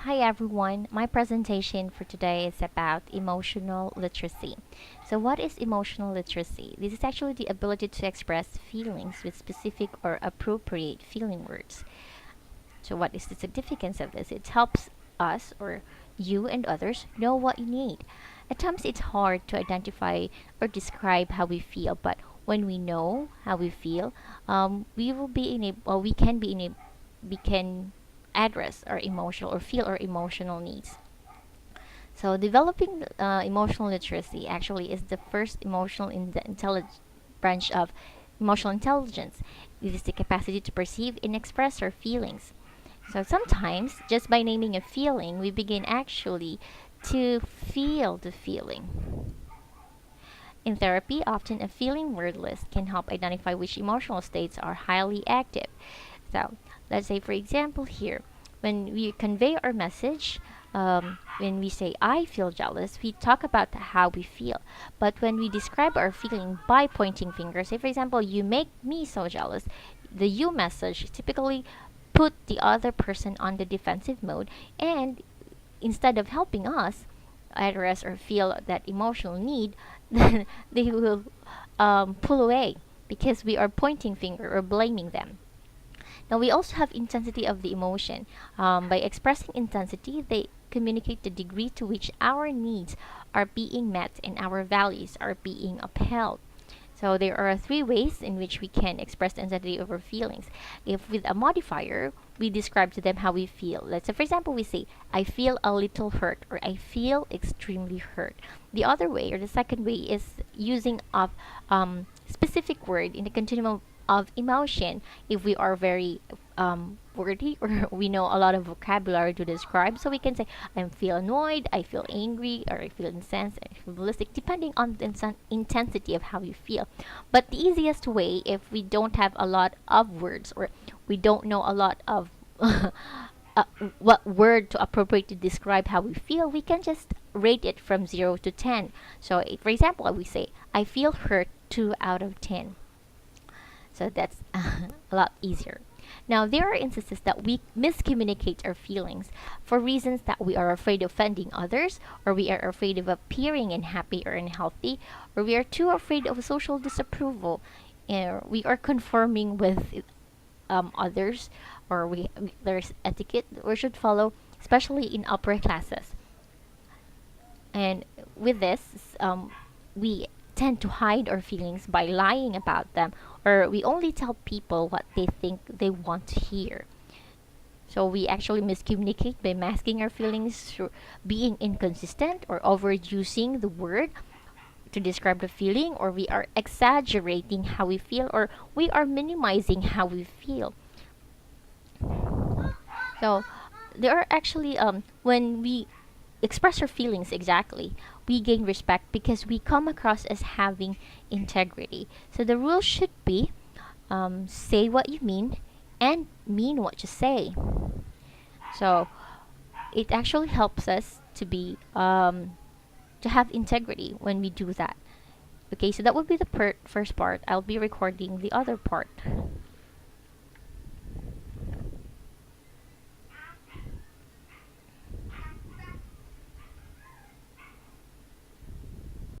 Hi everyone, my presentation for today is about emotional literacy. So, what is emotional literacy? This is actually the ability to express feelings with specific or appropriate feeling words. So, what is the significance of this? It helps us or you and others know what you need. At times, it's hard to identify or describe how we feel, but when we know how we feel, we will be in a, well, we can address our emotional or feel our emotional needs. So, developing emotional literacy actually is the first emotional branch of emotional intelligence. It is the capacity to perceive and express our feelings. So sometimes, just by naming a feeling, we begin actually to feel the feeling. In therapy, often a feeling word list can help identify which emotional states are highly active. So, let's say, for example, here, when we convey our message, when we say, I feel jealous, we talk about how we feel. But when we describe our feeling by pointing fingers, say, for example, you make me so jealous, the you message typically put the other person on the defensive mode, and instead of helping us address or feel that emotional need, then they will pull away because we are pointing finger or blaming them. Now we also have intensity of the emotion. By expressing intensity, they communicate the degree to which our needs are being met and our values are being upheld. So there are three ways in which we can express the intensity of our feelings. If with a modifier, we describe to them how we feel. Let's say, for example, we say, I feel a little hurt or I feel extremely hurt. The other way, or the second way, is using of specific word in the continuum of emotion. If we are very wordy or we know a lot of vocabulary to describe, so we can say I feel annoyed, I feel angry, or I feel incensed, I feel ballistic, depending on the intensity of how you feel. But the easiest way, if we don't have a lot of words or we don't know a lot of what word to appropriate to describe how we feel, we can just rate it from 0 to 10. So, for example, we say, I feel hurt 2 out of 10. So that's a lot easier. Now, there are instances that we miscommunicate our feelings for reasons that we are afraid of offending others, or we are afraid of appearing unhappy or unhealthy, or we are too afraid of social disapproval, or we are conforming with others, or there's etiquette that we should follow, especially in upper classes. And with this, we tend to hide our feelings by lying about them, or we only tell people what they think they want to hear. So we actually miscommunicate by masking our feelings through being inconsistent or overusing the word to describe the feeling, or we are exaggerating how we feel, or we are minimizing how we feel. So there are actually when we express our feelings exactly, we gain respect because we come across as having integrity. So the rule should be say what you mean and mean what you say. So it actually helps us to be to have integrity when we do that. Okay, so that would be the first part. I'll be recording the other part.